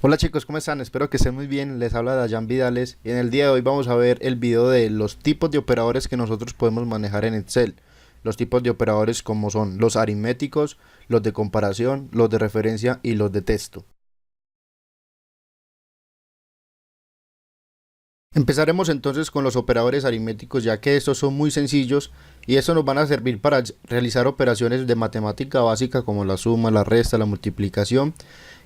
Hola chicos, ¿cómo están? Espero que estén muy bien. Les habla Dayan Vidales y en el día de hoy vamos a ver el video de los tipos de operadores que nosotros podemos manejar en Excel. Los tipos de operadores como son los aritméticos, los de comparación, los de referencia y los de texto. Empezaremos entonces con los operadores aritméticos, ya que estos son muy sencillos y estos nos van a servir para realizar operaciones de matemática básica como la suma, la resta, la multiplicación,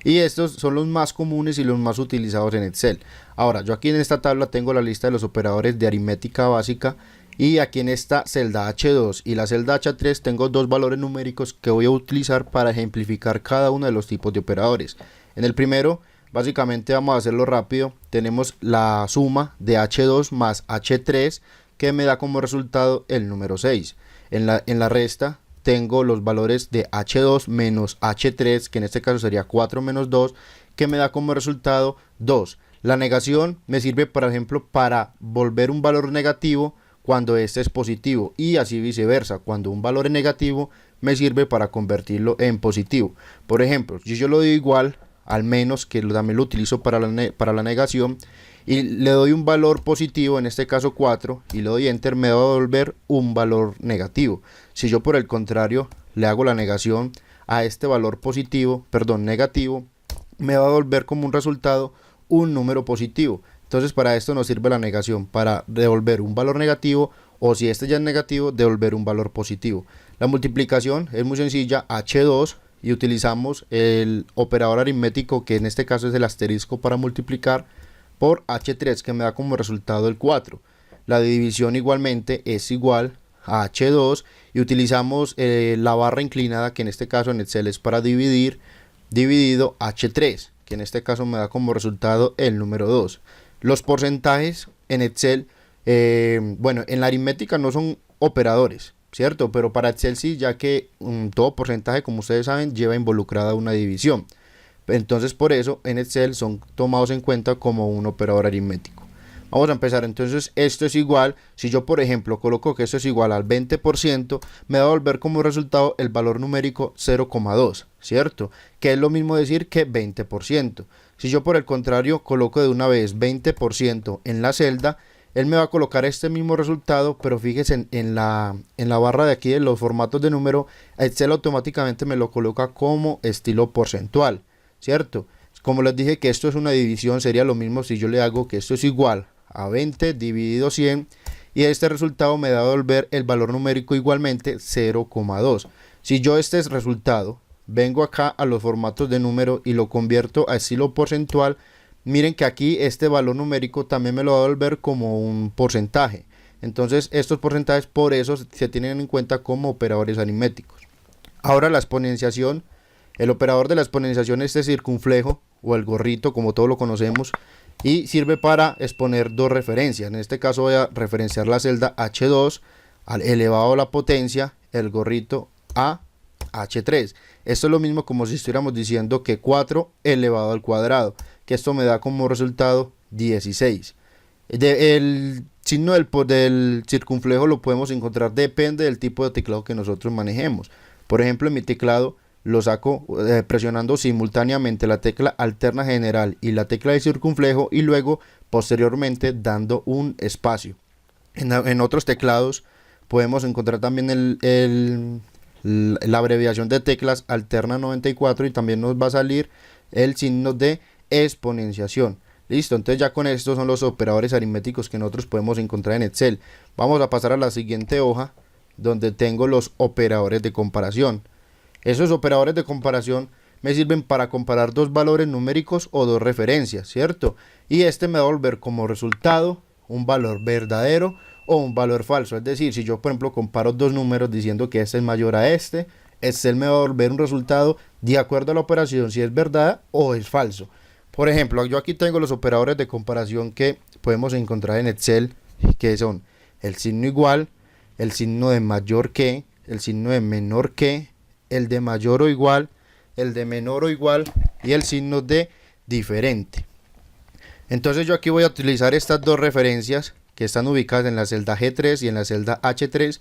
y estos son los más comunes y los más utilizados en Excel. Ahora, yo aquí en esta tabla tengo la lista de los operadores de aritmética básica y aquí en esta celda H2 y la celda H3 tengo dos valores numéricos que voy a utilizar para ejemplificar cada uno de los tipos de operadores. En el primero, básicamente vamos a hacerlo rápido. Tenemos la suma de H2 más H3 que me da como resultado el número 6. En la resta tengo los valores de H2 menos H3, que en este caso sería 4 menos 2, que me da como resultado 2. La negación me sirve, por ejemplo, para volver un valor negativo cuando este es positivo y así viceversa. Cuando un valor es negativo me sirve para convertirlo en positivo. Por ejemplo, si yo lo doy igual al menos, que también lo utilizo para la negación, y le doy un valor positivo, en este caso 4, y le doy enter, me va a devolver un valor negativo. Si yo por el contrario le hago la negación a este valor positivo, perdón, negativo, me va a devolver como un resultado un número positivo. Entonces para esto nos sirve la negación, para devolver un valor negativo, o si este ya es negativo, devolver un valor positivo. La multiplicación es muy sencilla, H2, y utilizamos el operador aritmético, que en este caso es el asterisco para multiplicar, por H3, que me da como resultado el 4. La división igualmente es igual a H2 y utilizamos la barra inclinada, que en este caso en Excel es para dividir, dividido H3, que en este caso me da como resultado el número 2. Los porcentajes en Excel, bueno, en la aritmética no son operadores, ¿cierto? Pero para Excel sí, ya que todo porcentaje, como ustedes saben, lleva involucrada una división. Entonces por eso en Excel son tomados en cuenta como un operador aritmético. Vamos a empezar. Entonces esto es igual, si yo por ejemplo coloco que esto es igual al 20%, me va a volver como resultado el valor numérico 0,2, ¿cierto? Que es lo mismo decir que 20%. Si yo por el contrario coloco de una vez 20% en la celda, él me va a colocar este mismo resultado, pero fíjense en la barra de aquí de los formatos de número, Excel automáticamente me lo coloca como estilo porcentual, ¿cierto? Como les dije que esto es una división, sería lo mismo si yo le hago que esto es igual a 20 dividido 100 y este resultado me da a devolver el valor numérico igualmente 0,2. Si yo este resultado vengo acá a los formatos de número y lo convierto a estilo porcentual, miren que aquí este valor numérico también me lo va a devolver como un porcentaje. Entonces estos porcentajes por eso se tienen en cuenta como operadores aritméticos. Ahora la exponenciación. El operador de la exponenciación es este circunflejo o el gorrito, como todos lo conocemos, y sirve para exponer dos referencias. En este caso voy a referenciar la celda H2 al elevado a la potencia, el gorrito a H3. Esto es lo mismo como si estuviéramos diciendo que 4 elevado al cuadrado, que esto me da como resultado 16. El signo del circunflejo lo podemos encontrar, depende del tipo de teclado que nosotros manejemos. Por ejemplo, en mi teclado lo saco presionando simultáneamente la tecla alterna general y la tecla de circunflejo y luego posteriormente dando un espacio. En otros teclados podemos encontrar también la abreviación de teclas alterna 94 y también nos va a salir el signo de exponenciación. Listo, entonces ya con estos son los operadores aritméticos que nosotros podemos encontrar en Excel. Vamos a pasar a la siguiente hoja donde tengo los operadores de comparación. Esos operadores de comparación me sirven para comparar dos valores numéricos o dos referencias, ¿cierto? Y este me va a volver como resultado un valor verdadero o un valor falso. Es decir, si yo por ejemplo comparo dos números diciendo que este es mayor a este me va a volver un resultado de acuerdo a la operación, si es verdad o es falso. Por ejemplo, yo aquí tengo los operadores de comparación que podemos encontrar en Excel, que son el signo igual, el signo de mayor que, el signo de menor que, el de mayor o igual, el de menor o igual y el signo de diferente. Entonces yo aquí voy a utilizar estas dos referencias que están ubicadas en la celda G3 y en la celda H3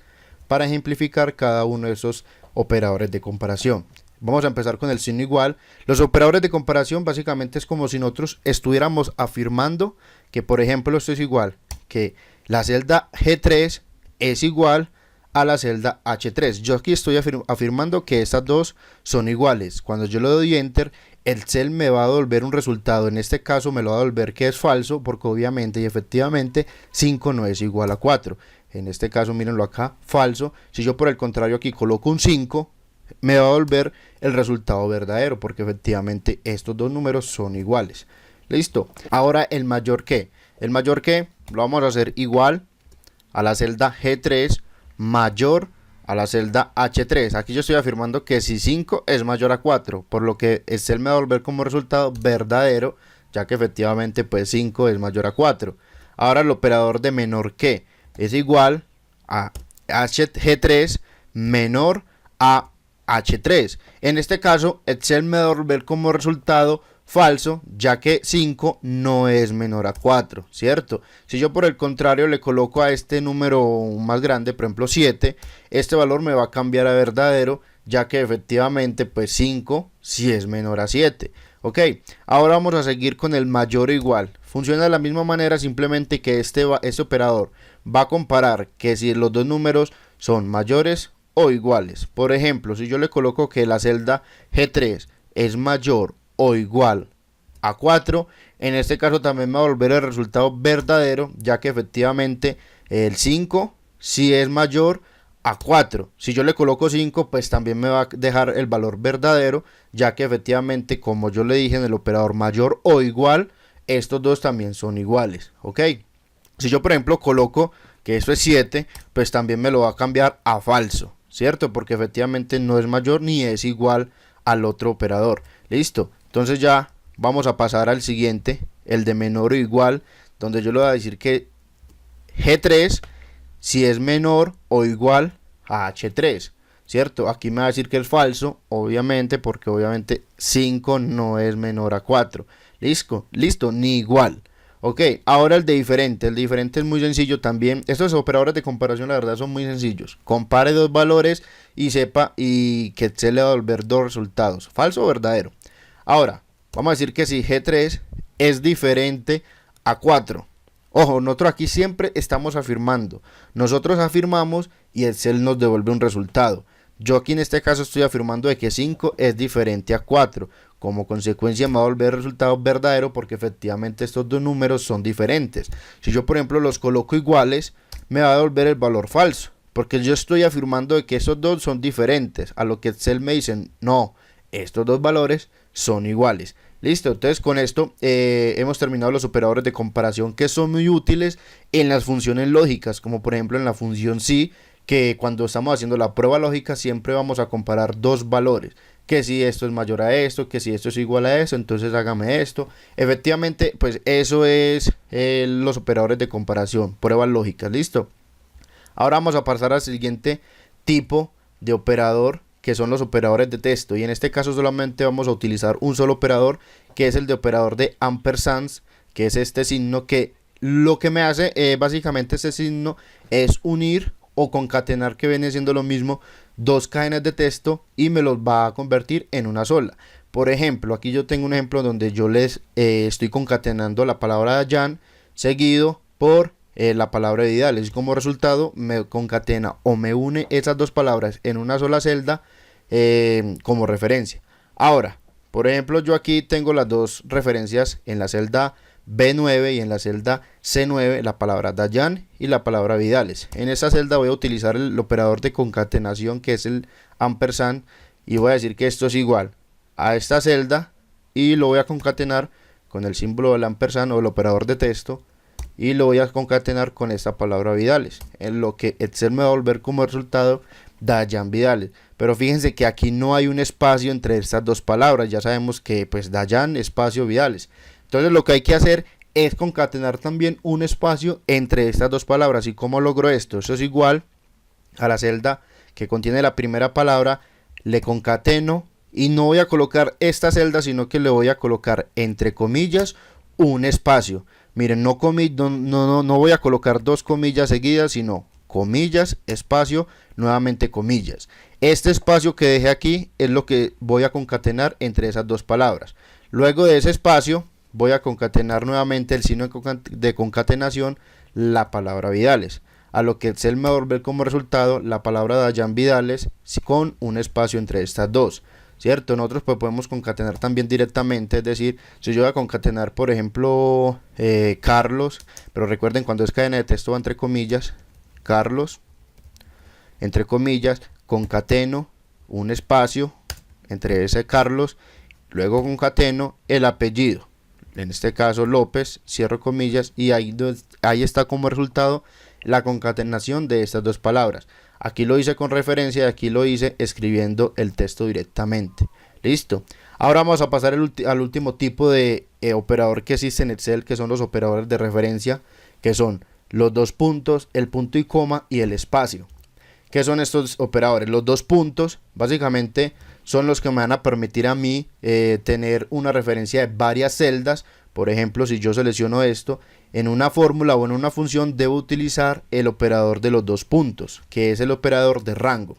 para ejemplificar cada uno de esos operadores de comparación. Vamos a empezar con el signo igual. Los operadores de comparación básicamente es como si nosotros estuviéramos afirmando que, por ejemplo, esto es igual, que la celda G3 es igual a la celda H3. Yo aquí estoy afirmando que estas dos son iguales. Cuando yo le doy enter, el Excel me va a devolver un resultado. En este caso me lo va a devolver que es falso, porque obviamente y efectivamente 5 no es igual a 4. En este caso, mírenlo acá, falso. Si yo por el contrario aquí coloco un 5, me va a devolver el resultado verdadero, porque efectivamente estos dos números son iguales. Listo. Ahora el mayor que. El mayor que lo vamos a hacer igual a la celda G3 mayor a la celda H3. Aquí yo estoy afirmando que si 5 es mayor a 4, por lo que Excel me va a devolver como resultado verdadero, ya que efectivamente pues 5 es mayor a 4. Ahora el operador de menor que es igual a G3 menor a H3. En este caso, Excel me va a devolver como resultado falso, ya que 5 no es menor a 4, ¿cierto? Si yo por el contrario le coloco a este número más grande, por ejemplo 7, este valor me va a cambiar a verdadero, ya que efectivamente pues 5 sí es menor a 7. Ok, ahora vamos a seguir con el mayor o igual. Funciona de la misma manera, simplemente que este operador va a comparar que si los dos números son mayores o iguales. Por ejemplo, si yo le coloco que la celda G3 es mayor o igual a 4, en este caso también me va a volver el resultado verdadero, ya que efectivamente el 5 sí es mayor a 4. Si yo le coloco 5, pues también me va a dejar el valor verdadero, ya que efectivamente, como yo le dije en el operador mayor o igual, estos dos también son iguales. Ok, si yo por ejemplo coloco que esto es 7, pues también me lo va a cambiar a falso, ¿cierto? Porque efectivamente no es mayor ni es igual al otro operador. Listo. Entonces ya vamos a pasar al siguiente, el de menor o igual, donde yo le voy a decir que G3 si es menor o igual a H3, ¿cierto? Aquí me va a decir que es falso, obviamente, porque obviamente 5 no es menor a 4. Listo, ni igual. Ok, ahora el de diferente es muy sencillo también. Estos operadores de comparación la verdad son muy sencillos. Compare dos valores y sepa y que se le va a devolver dos resultados, falso o verdadero. Ahora, vamos a decir que si G3 es diferente a 4. Ojo, nosotros aquí siempre estamos afirmando. Nosotros afirmamos y Excel nos devuelve un resultado. Yo aquí en este caso estoy afirmando de que 5 es diferente a 4. Como consecuencia me va a volver el resultado verdadero porque efectivamente estos dos números son diferentes. Si yo por ejemplo los coloco iguales, me va a devolver el valor falso. Porque yo estoy afirmando de que estos dos son diferentes. A lo que Excel me dice, no, estos dos valores son iguales. Listo, entonces con esto hemos terminado los operadores de comparación que son muy útiles en las funciones lógicas, como por ejemplo en la función si, que cuando estamos haciendo la prueba lógica siempre vamos a comparar dos valores, que si esto es mayor a esto, que si esto es igual a eso, entonces hágame esto. Efectivamente, pues eso es los operadores de comparación, pruebas lógicas, listo. Ahora vamos a pasar al siguiente tipo de operador, que son los operadores de texto, y en este caso solamente vamos a utilizar un solo operador, que es el de operador de ampersand, que es este signo que lo que me hace básicamente este signo es unir o concatenar, que viene siendo lo mismo, dos cadenas de texto y me los va a convertir en una sola. Por ejemplo, aquí yo tengo un ejemplo donde yo les estoy concatenando la palabra Dayan seguido por la palabra Vidales, y como resultado me concatena o me une esas dos palabras en una sola celda como referencia. Ahora, por ejemplo, yo aquí tengo las dos referencias en la celda B9 y en la celda C9, la palabra Dayan y la palabra Vidales. En esa celda voy a utilizar el operador de concatenación, que es el ampersand, y voy a decir que esto es igual a esta celda y lo voy a concatenar con el símbolo del ampersand o el operador de texto, y lo voy a concatenar con esta palabra Vidales, en lo que Excel me va a volver como resultado Dayan Vidales. Pero fíjense que aquí no hay un espacio entre estas dos palabras. Ya sabemos que pues Dayan espacio Vidales. Entonces lo que hay que hacer es concatenar también un espacio entre estas dos palabras. ¿Y cómo logro esto? Eso es igual a la celda que contiene la primera palabra, le concateno y no voy a colocar esta celda, sino que le voy a colocar entre comillas un espacio. Miren, no voy a colocar dos comillas seguidas, sino comillas, espacio, nuevamente comillas. Este espacio que dejé aquí es lo que voy a concatenar entre esas dos palabras. Luego de ese espacio voy a concatenar nuevamente el signo de concatenación, la palabra Vidales, a lo que Excel me va a devolver como resultado la palabra Dayan Vidales con un espacio entre estas dos, ¿cierto? Nosotros pues podemos concatenar también directamente, es decir, si yo voy a concatenar por ejemplo Carlos, pero recuerden cuando es cadena de texto va entre comillas, Carlos, entre comillas, concateno un espacio entre ese Carlos, luego concateno el apellido, en este caso López, cierro comillas, y ahí está como resultado la concatenación de estas dos palabras. Aquí lo hice con referencia y aquí lo hice escribiendo el texto directamente. Listo. Ahora vamos a pasar al último tipo de operador que existe en Excel, que son los operadores de referencia, que son los dos puntos, el punto y coma y el espacio. ¿Qué son estos operadores? Los dos puntos básicamente son los que me van a permitir a mí tener una referencia de varias celdas. Por ejemplo, si yo selecciono esto, en una fórmula o en una función debo utilizar el operador de los dos puntos, que es el operador de rango.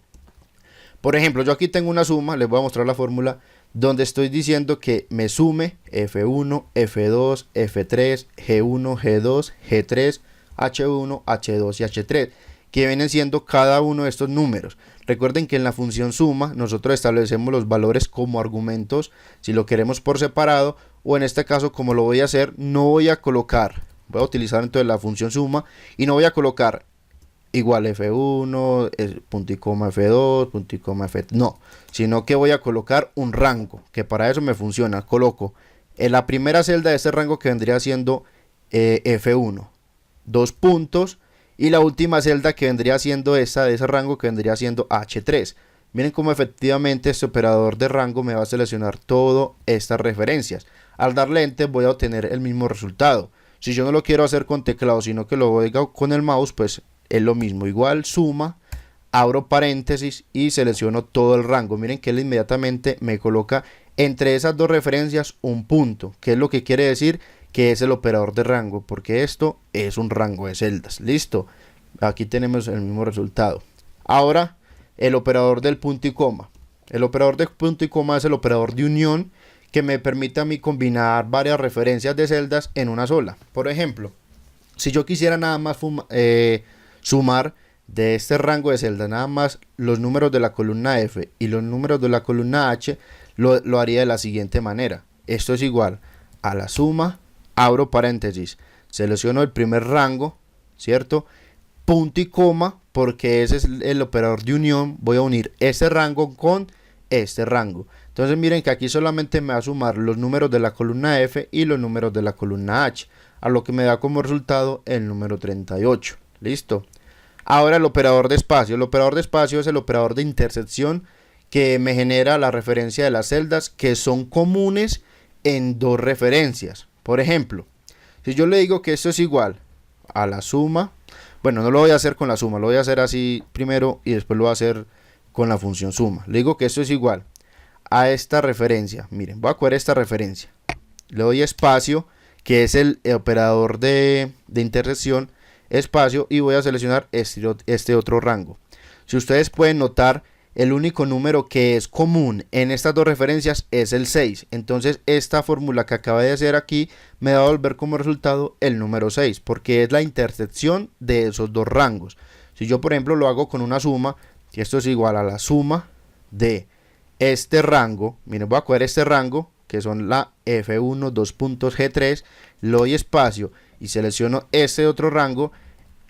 Por ejemplo, yo aquí tengo una suma, les voy a mostrar la fórmula, donde estoy diciendo que me sume F1, F2, F3, G1, G2, G3, H1, H2 y H3, que vienen siendo cada uno de estos números. Recuerden que en la función suma nosotros establecemos los valores como argumentos, si lo queremos por separado, o en este caso como lo voy a hacer, no voy a colocar, voy a utilizar entonces la función suma y no voy a colocar igual F1, punto y coma F2, punto y coma F3, no, sino que voy a colocar un rango, que para eso me funciona. Coloco en la primera celda de este rango que vendría siendo F1, dos puntos, y la última celda que vendría siendo esta de ese rango que vendría siendo H3. Miren cómo efectivamente este operador de rango me va a seleccionar todas estas referencias. Al darle enter voy a obtener el mismo resultado. Si yo no lo quiero hacer con teclado, sino que lo voy con el mouse, pues es lo mismo. Igual suma, abro paréntesis y selecciono todo el rango. Miren que él inmediatamente me coloca entre esas dos referencias un punto, que es lo que quiere decir que es el operador de rango, porque esto es un rango de celdas. Listo, aquí tenemos el mismo resultado. Ahora el operador del punto y coma. El operador de punto y coma es el operador de unión que me permite a mí combinar varias referencias de celdas en una sola. Por ejemplo, si yo quisiera nada más sumar de este rango de celdas nada más los números de la columna F y los números de la columna H, lo haría de la siguiente manera. Esto es igual a la suma, abro paréntesis, selecciono el primer rango, ¿cierto? Punto y coma, porque ese es el operador de unión, voy a unir este rango con este rango. Entonces miren que aquí solamente me va a sumar los números de la columna F y los números de la columna H, a lo que me da como resultado el número 38. Listo. Ahora el operador de espacio. El operador de espacio es el operador de intersección que me genera la referencia de las celdas que son comunes en dos referencias. Por ejemplo, si yo le digo que esto es igual a la suma, bueno, no lo voy a hacer con la suma, lo voy a hacer así primero y después lo voy a hacer con la función suma. Le digo que esto es igual a esta referencia. Miren, voy a coger esta referencia, le doy espacio, que es el operador de intersección, espacio, y voy a seleccionar este otro rango. Si ustedes pueden notar, el único número que es común en estas dos referencias es el 6. Entonces esta fórmula que acabé de hacer aquí me va a volver como resultado el número 6, porque es la intersección de esos dos rangos. Si yo por ejemplo lo hago con una suma, que esto es igual a la suma de este rango, miren, voy a coger este rango que son la F1 2 puntos G3, le doy espacio y selecciono este otro rango.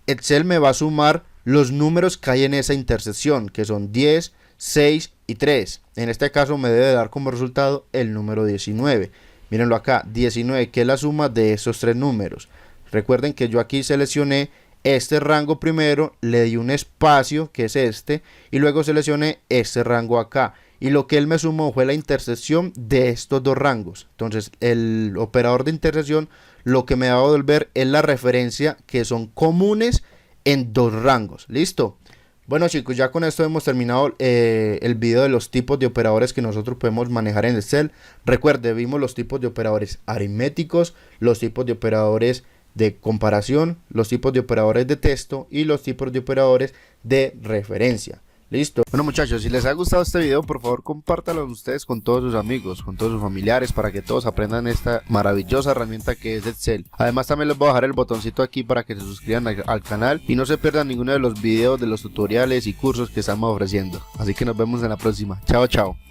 Excel me va a sumar los números que hay en esa intersección, que son 10, 6 y 3. En este caso me debe dar como resultado el número 19. Mírenlo acá, 19, que es la suma de esos tres números. Recuerden que yo aquí seleccioné este rango primero, le di un espacio, que es este, y luego seleccioné este rango acá. Y lo que él me sumó fue la intersección de estos dos rangos. Entonces el operador de intersección lo que me va a devolver es la referencia que son comunes en dos rangos. Listo. Bueno chicos, ya con esto hemos terminado el video de los tipos de operadores que nosotros podemos manejar en Excel. Recuerde, vimos los tipos de operadores aritméticos, los tipos de operadores de comparación, los tipos de operadores de texto y los tipos de operadores de referencia. Listo. Bueno muchachos, si les ha gustado este video, por favor compártanlo ustedes con todos sus amigos, con todos sus familiares, para que todos aprendan esta maravillosa herramienta que es Excel. Además también les voy a dejar el botoncito aquí para que se suscriban al canal y no se pierdan ninguno de los videos, de los tutoriales y cursos que estamos ofreciendo. Así que nos vemos en la próxima. Chao, chao.